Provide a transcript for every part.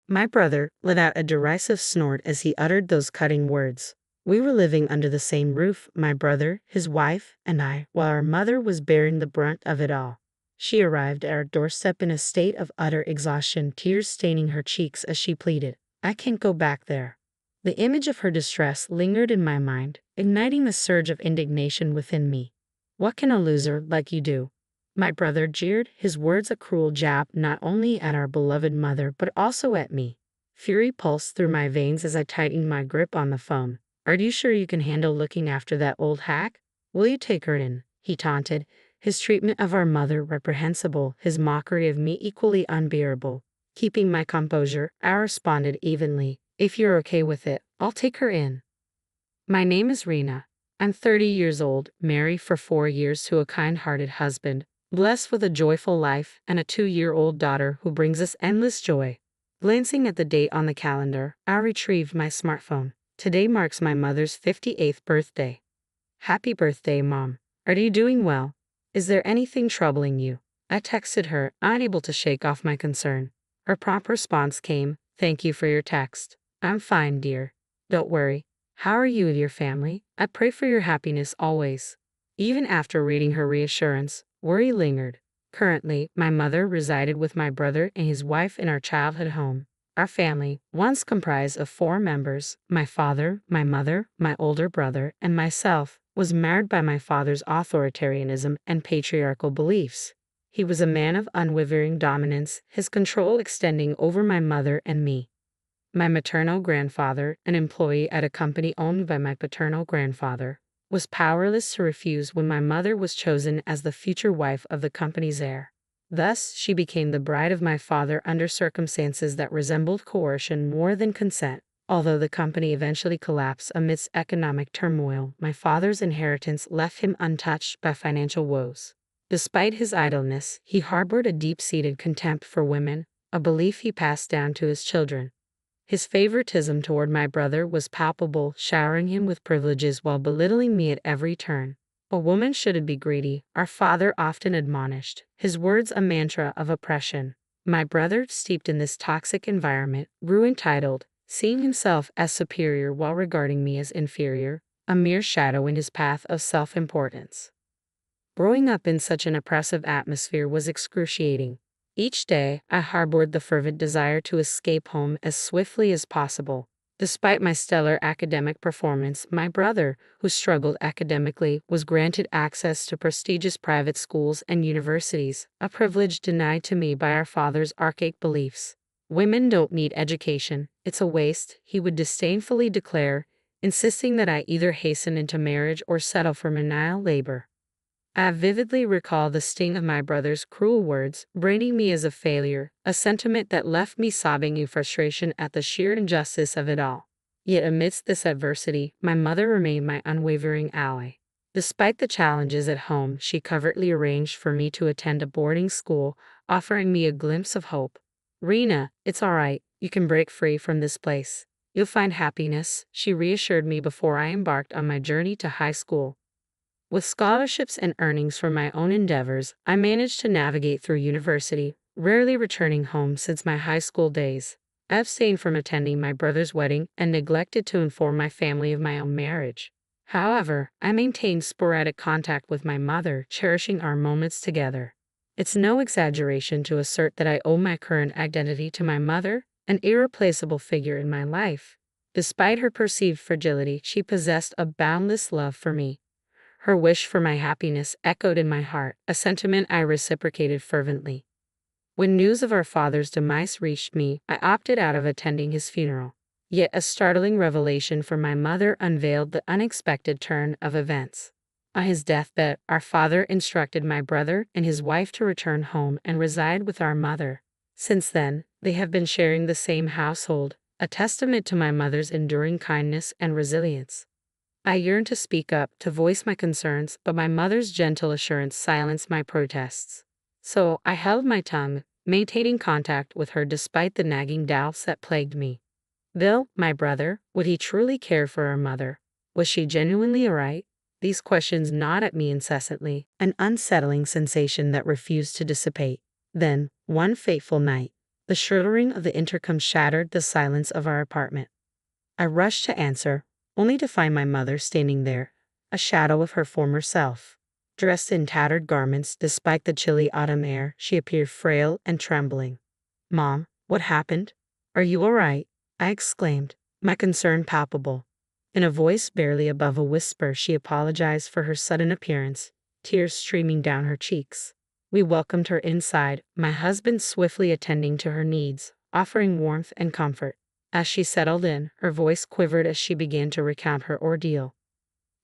My brother let out a derisive snort as he uttered those cutting words. We were living under the same roof, my brother, his wife, and I, while our mother was bearing the brunt of it all. She arrived at our doorstep in a state of utter exhaustion, tears staining her cheeks as she pleaded, "I can't go back there." The image of her distress lingered in my mind, igniting the surge of indignation within me. "What can a loser like you do?" My brother jeered, his words a cruel jab not only at our beloved mother but also at me. Fury pulsed through my veins as I tightened my grip on the phone. "Are you sure you can handle looking after that old hack? Will you take her in?" he taunted, his treatment of our mother reprehensible, his mockery of me equally unbearable. Keeping my composure, I responded evenly, "If you're okay with it, I'll take her in." "My name is Rena. I'm 30 years old, married for 4 years to a kind-hearted husband, blessed with a joyful life and a 2-year-old daughter who brings us endless joy." Glancing at the date on the calendar, I retrieved my smartphone. Today marks my mother's 58th birthday. "Happy birthday, Mom. Are you doing well? Is there anything troubling you?" I texted her, unable to shake off my concern. Her prompt response came, "Thank you for your text. I'm fine, dear. Don't worry. How are you and your family? I pray for your happiness always." Even after reading her reassurance, worry lingered. Currently, my mother resided with my brother and his wife in our childhood home. Our family, once comprised of 4 members, my father, my mother, my older brother, and myself, was marred by my father's authoritarianism and patriarchal beliefs. He was a man of unwavering dominance, his control extending over my mother and me. My maternal grandfather, an employee at a company owned by my paternal grandfather, was powerless to refuse when my mother was chosen as the future wife of the company's heir. Thus, she became the bride of my father under circumstances that resembled coercion more than consent. Although the company eventually collapsed amidst economic turmoil, my father's inheritance left him untouched by financial woes. Despite his idleness, he harbored a deep-seated contempt for women, a belief he passed down to his children. His favoritism toward my brother was palpable, showering him with privileges while belittling me at every turn. "A woman shouldn't be greedy," our father often admonished, his words a mantra of oppression. My brother, steeped in this toxic environment, grew entitled, seeing himself as superior while regarding me as inferior, a mere shadow in his path of self-importance. Growing up in such an oppressive atmosphere was excruciating. Each day, I harbored the fervent desire to escape home as swiftly as possible. Despite my stellar academic performance, my brother, who struggled academically, was granted access to prestigious private schools and universities, a privilege denied to me by our father's archaic beliefs. "Women don't need education, it's a waste," he would disdainfully declare, insisting that I either hasten into marriage or settle for menial labor. I vividly recall the sting of my brother's cruel words, branding me as a failure, a sentiment that left me sobbing in frustration at the sheer injustice of it all. Yet amidst this adversity, my mother remained my unwavering ally. Despite the challenges at home, she covertly arranged for me to attend a boarding school, offering me a glimpse of hope. "Rena, it's all right. You can break free from this place. You'll find happiness," she reassured me before I embarked on my journey to high school. With scholarships and earnings from my own endeavors, I managed to navigate through university, rarely returning home since my high school days. I abstained from attending my brother's wedding and neglected to inform my family of my own marriage. However, I maintained sporadic contact with my mother, cherishing our moments together. It's no exaggeration to assert that I owe my current identity to my mother, an irreplaceable figure in my life. Despite her perceived fragility, she possessed a boundless love for me. Her wish for my happiness echoed in my heart, a sentiment I reciprocated fervently. When news of our father's demise reached me, I opted out of attending his funeral. Yet a startling revelation from my mother unveiled the unexpected turn of events. On his deathbed, our father instructed my brother and his wife to return home and reside with our mother. Since then, they have been sharing the same household, a testament to my mother's enduring kindness and resilience. I yearned to speak up, to voice my concerns, but my mother's gentle assurance silenced my protests. So I held my tongue, maintaining contact with her despite the nagging doubts that plagued me. Bill, my brother, would he truly care for our mother? Was she genuinely alright? These questions gnawed at me incessantly, an unsettling sensation that refused to dissipate. Then, one fateful night, The shrieking of the intercom shattered the silence of our apartment. I rushed to answer, only to find my mother standing there, a shadow of her former self. Dressed in tattered garments despite the chilly autumn air, she appeared frail and trembling. "Mom, what happened? Are you all right?" I exclaimed, my concern palpable. In a voice barely above a whisper, she apologized for her sudden appearance, tears streaming down her cheeks. We welcomed her inside, my husband swiftly attending to her needs, offering warmth and comfort. As she settled in, her voice quivered as she began to recount her ordeal.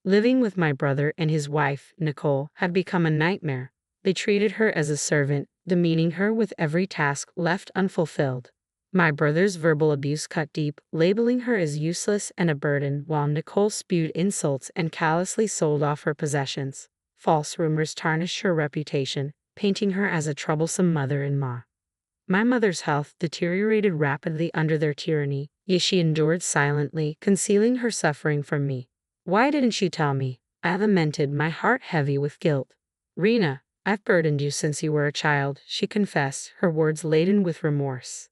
Living with my brother and his wife, Nicole, had become a nightmare. They treated her as a servant, demeaning her with every task left unfulfilled. My brother's verbal abuse cut deep, labeling her as useless and a burden, while Nicole spewed insults and callously sold off her possessions. False rumors tarnished her reputation, painting her as a troublesome mother-in-law. My mother's health deteriorated rapidly under their tyranny, yet she endured silently, concealing her suffering from me. "Why didn't you tell me?" I lamented, my heart heavy with guilt. "Rena, I've burdened you since you were a child," she confessed, her words laden with remorse.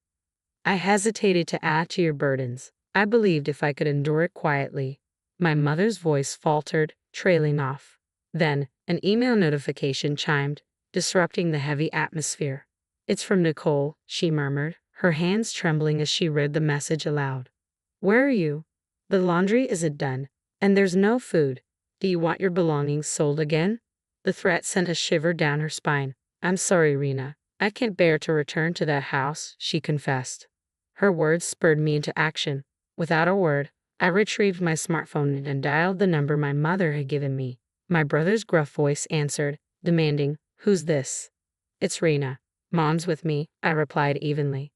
"I hesitated to add to your burdens. I believed if I could endure it quietly." My mother's voice faltered, trailing off. Then, an email notification chimed, disrupting the heavy atmosphere. "It's from Nicole," she murmured, her hands trembling as she read the message aloud. "Where are you? The laundry isn't done, and there's no food. Do you want your belongings sold again?" The threat sent a shiver down her spine. "I'm sorry, Rena. I can't bear to return to that house," she confessed. Her words spurred me into action. Without a word, I retrieved my smartphone and dialed the number my mother had given me. My brother's gruff voice answered, demanding, "Who's this?" "It's Rena. Mom's with me," I replied evenly.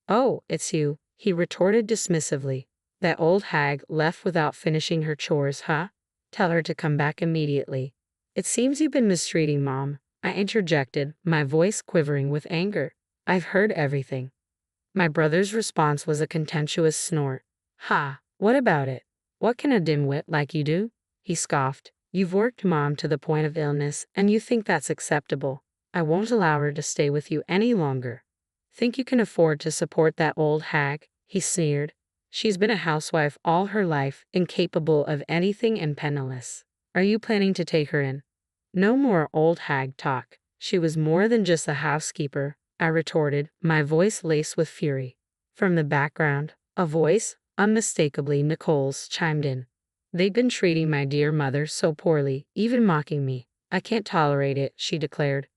"Oh, it's you," he retorted dismissively. "That old hag left without finishing her chores, huh? Tell her to come back immediately." "It seems you've been mistreating Mom," I interjected, my voice quivering with anger. "I've heard everything." My brother's response was a contemptuous snort. "Ha, what about it? What can a dimwit like you do?" he scoffed. "You've worked Mom to the point of illness, and you think that's acceptable. I won't allow her to stay with you any longer." "Think you can afford to support that old hag?" he sneered. "She's been a housewife all her life, incapable of anything and penniless. Are you planning to take her in?" "No more old hag talk. She was more than just a housekeeper," I retorted, my voice laced with fury. From the background, a voice, unmistakably Nicole's, chimed in. "They've been treating my dear mother so poorly, even mocking me. I can't tolerate it," she declared.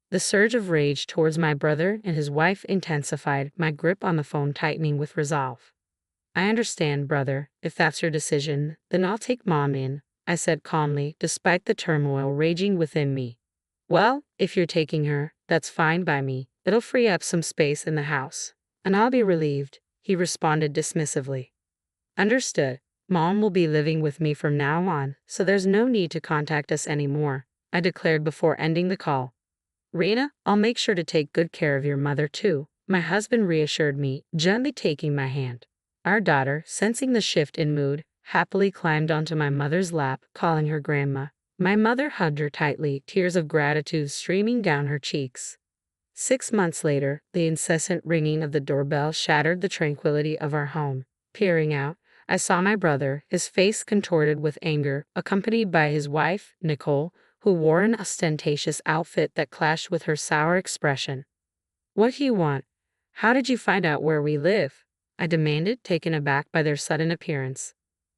The surge of rage towards my brother and his wife intensified, my grip on the phone tightening with resolve. "I understand, brother. If that's your decision, then I'll take Mom in," I said calmly, despite the turmoil raging within me. "Well, if you're taking her, that's fine by me. It'll free up some space in the house, and I'll be relieved," he responded dismissively. "Understood. Mom will be living with me from now on, so there's no need to contact us anymore," I declared before ending the call. "Rena, I'll make sure to take good care of your mother too," my husband reassured me, gently taking my hand. Our daughter, sensing the shift in mood, happily climbed onto my mother's lap, calling her grandma. My mother hugged her tightly, tears of gratitude streaming down her cheeks. 6 months later, the incessant ringing of the doorbell shattered the tranquility of our home. Peering out, I saw my brother, his face contorted with anger, accompanied by his wife, Nicole, who wore an ostentatious outfit that clashed with her sour expression. "What do you want? How did you find out where we live?" I demanded, taken aback by their sudden appearance.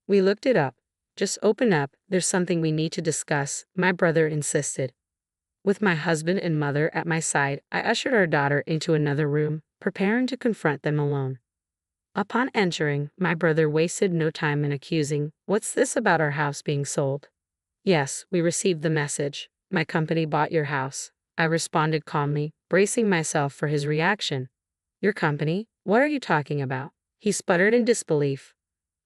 "We looked it up. Just open up, there's something we need to discuss," my brother insisted. With my husband and mother at my side, I ushered our daughter into another room, preparing to confront them alone. Upon entering, my brother wasted no time in accusing, "What's this about our house being sold?" "Yes, we received the message. My company bought your house," I responded calmly, bracing myself for his reaction. "Your company? What are you talking about?" He sputtered in disbelief.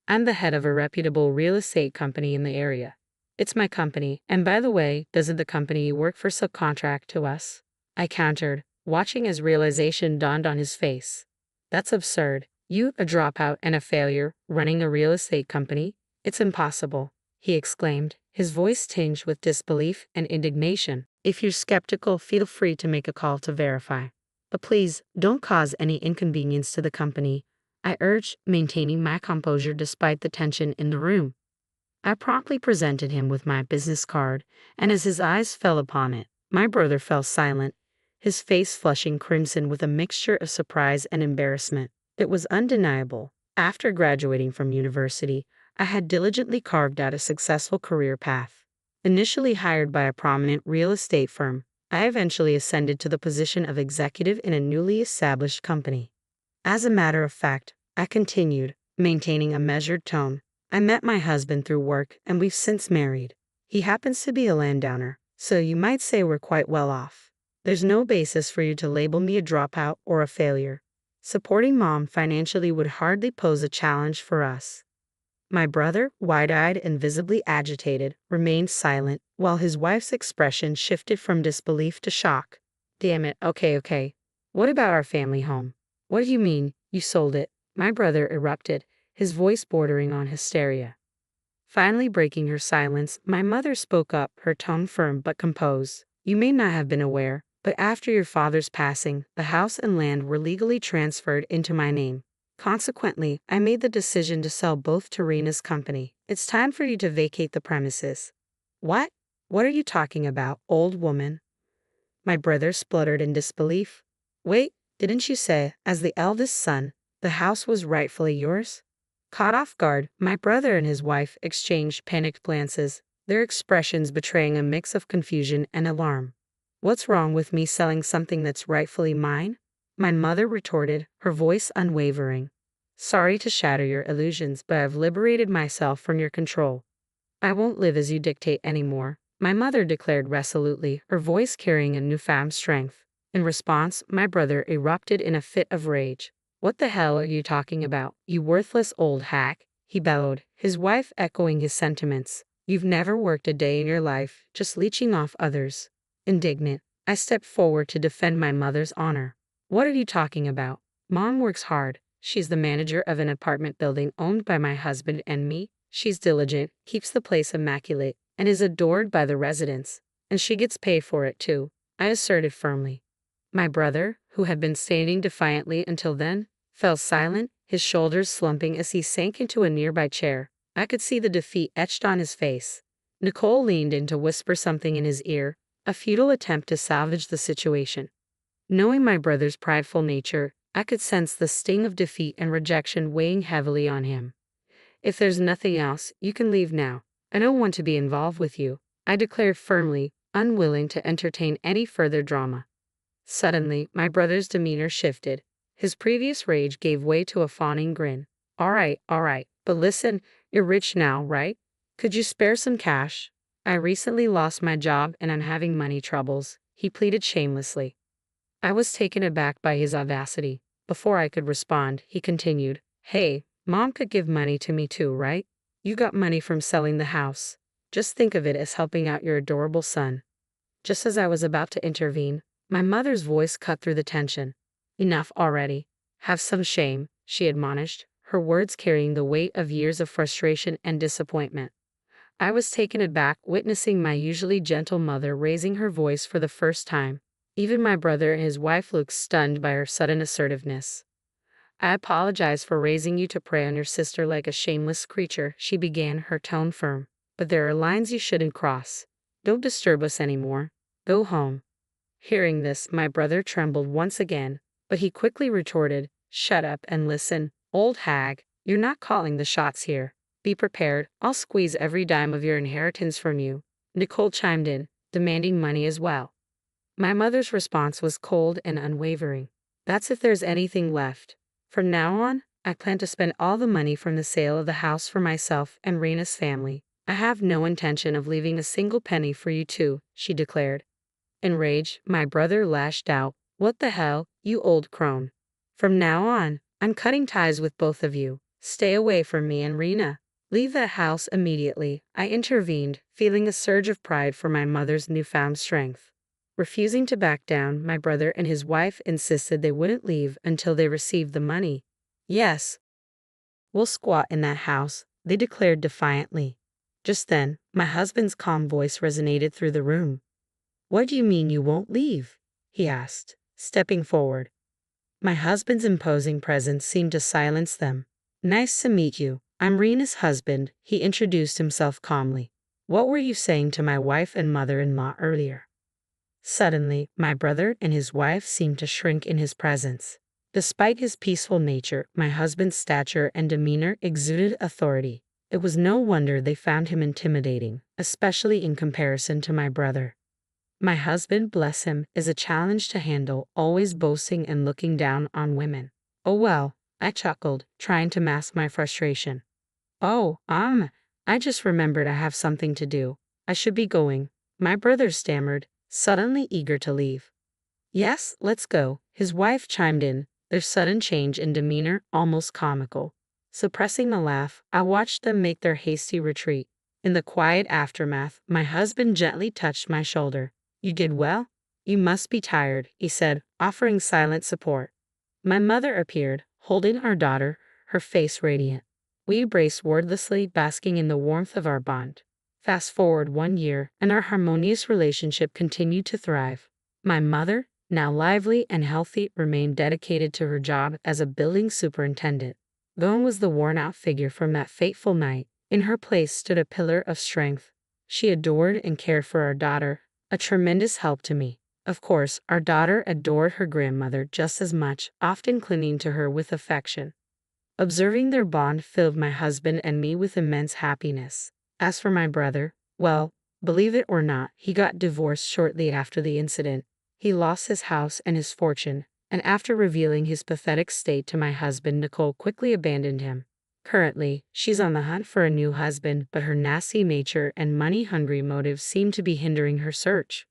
"I'm the head of a reputable real estate company in the area. It's my company, and by the way, doesn't the company you work for subcontract to us?" I countered, watching as realization dawned on his face. "That's absurd. You, a dropout and a failure, running a real estate company? It's impossible," he exclaimed, his voice tinged with disbelief and indignation. "If you're skeptical, feel free to make a call to verify." But please, don't cause any inconvenience to the company, I urged, maintaining my composure despite the tension in the room. I promptly presented him with my business card, and as his eyes fell upon it, my brother fell silent, his face flushing crimson with a mixture of surprise and embarrassment. It was undeniable. After graduating from university, I had diligently carved out a successful career path. Initially hired by a prominent real estate firm, I eventually ascended to the position of executive in a newly established company. As a matter of fact, I continued, maintaining a measured tone, I met my husband through work and we've since married. He happens to be a landowner, so you might say we're quite well off. There's no basis for you to label me a dropout or a failure. Supporting mom financially would hardly pose a challenge for us. My brother, wide-eyed and visibly agitated, remained silent, while his wife's expression shifted from disbelief to shock. Damn it, okay. What about our family home? What do you mean, you sold it? My brother erupted, his voice bordering on hysteria. Finally breaking her silence, my mother spoke up, her tone firm but composed. You may not have been aware, but after your father's passing, the house and land were legally transferred into my name. Consequently, I made the decision to sell both to Rena's company. It's time for you to vacate the premises. What? What are you talking about, old woman? My brother spluttered in disbelief. Wait, didn't you say, as the eldest son, the house was rightfully yours? Caught off guard, my brother and his wife exchanged panicked glances, their expressions betraying a mix of confusion and alarm. What's wrong with me selling something that's rightfully mine? My mother retorted, her voice unwavering. Sorry to shatter your illusions, but I've liberated myself from your control. I won't live as you dictate anymore, my mother declared resolutely, her voice carrying a newfound strength. In response, my brother erupted in a fit of rage. What the hell are you talking about, you worthless old hack? He bellowed, his wife echoing his sentiments. You've never worked a day in your life, just leeching off others. Indignant, I stepped forward to defend my mother's honor. What are you talking about? Mom works hard. She's the manager of an apartment building owned by my husband and me. She's diligent, keeps the place immaculate, and is adored by the residents. And she gets paid for it too, I asserted firmly. My brother, who had been standing defiantly until then, fell silent, his shoulders slumping as he sank into a nearby chair. I could see the defeat etched on his face. Nicole leaned in to whisper something in his ear, a futile attempt to salvage the situation. Knowing my brother's prideful nature, I could sense the sting of defeat and rejection weighing heavily on him. If there's nothing else, you can leave now. I don't want to be involved with you, I declared firmly, unwilling to entertain any further drama. Suddenly, my brother's demeanor shifted. His previous rage gave way to a fawning grin. All right, but listen, you're rich now, right? Could you spare some cash? I recently lost my job and I'm having money troubles, he pleaded shamelessly. I was taken aback by his audacity. Before I could respond, he continued, Hey, Mom could give money to me too, right? You got money from selling the house. Just think of it as helping out your adorable son. Just as I was about to intervene, my mother's voice cut through the tension. Enough already. Have some shame, she admonished, her words carrying the weight of years of frustration and disappointment. I was taken aback witnessing my usually gentle mother raising her voice for the first time. Even my brother and his wife looked stunned by her sudden assertiveness. I apologize for raising you to prey on your sister like a shameless creature, she began, her tone firm. But there are lines you shouldn't cross. Don't disturb us anymore. Go home. Hearing this, my brother trembled once again, but he quickly retorted, Shut up and listen, old hag, you're not calling the shots here. Be prepared, I'll squeeze every dime of your inheritance from you. Nicole chimed in, demanding money as well. My mother's response was cold and unwavering. That's if there's anything left. From now on, I plan to spend all the money from the sale of the house for myself and Rena's family. I have no intention of leaving a single penny for you two, she declared. Enraged, my brother lashed out, What the hell, you old crone. From now on, I'm cutting ties with both of you. Stay away from me and Rena. Leave that house immediately, I intervened, feeling a surge of pride for my mother's newfound strength. Refusing to back down, my brother and his wife insisted they wouldn't leave until they received the money. Yes, we'll squat in that house, they declared defiantly. Just then, my husband's calm voice resonated through the room. What do you mean you won't leave? He asked, stepping forward. My husband's imposing presence seemed to silence them. Nice to meet you. I'm Rena's husband, he introduced himself calmly. What were you saying to my wife and mother-in-law earlier? Suddenly, my brother and his wife seemed to shrink in his presence. Despite his peaceful nature, my husband's stature and demeanor exuded authority. It was no wonder they found him intimidating, especially in comparison to my brother. My husband, bless him, is a challenge to handle, always boasting and looking down on women. Oh well, I chuckled, trying to mask my frustration. Oh, I just remembered I have something to do. I should be going. My brother stammered, suddenly eager to leave. Yes, let's go, his wife chimed in, their sudden change in demeanor almost comical. Suppressing a laugh, I watched them make their hasty retreat. In the quiet aftermath, my husband gently touched my shoulder. You did well? You must be tired, he said, offering silent support. My mother appeared, holding our daughter, her face radiant. We embraced wordlessly, basking in the warmth of our bond. Fast forward 1 year, and our harmonious relationship continued to thrive. My mother, now lively and healthy, remained dedicated to her job as a building superintendent. Gone was the worn-out figure from that fateful night. In her place stood a pillar of strength. She adored and cared for our daughter, a tremendous help to me. Of course, our daughter adored her grandmother just as much, often clinging to her with affection. Observing their bond filled my husband and me with immense happiness. As for my brother, well, believe it or not, he got divorced shortly after the incident. He lost his house and his fortune, and after revealing his pathetic state to my husband, Nicole quickly abandoned him. Currently, she's on the hunt for a new husband, but her nasty nature and money-hungry motives seem to be hindering her search.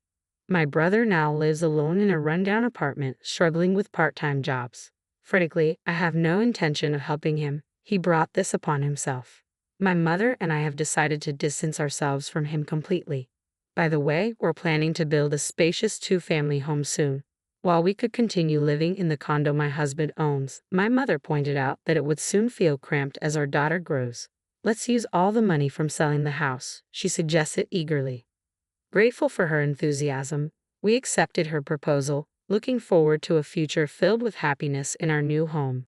My brother now lives alone in a rundown apartment, struggling with part-time jobs. Frankly, I have no intention of helping him. He brought this upon himself. My mother and I have decided to distance ourselves from him completely. By the way, we're planning to build a spacious two-family home soon. While we could continue living in the condo my husband owns, my mother pointed out that it would soon feel cramped as our daughter grows. Let's use all the money from selling the house, she suggested eagerly. Grateful for her enthusiasm, we accepted her proposal, looking forward to a future filled with happiness in our new home.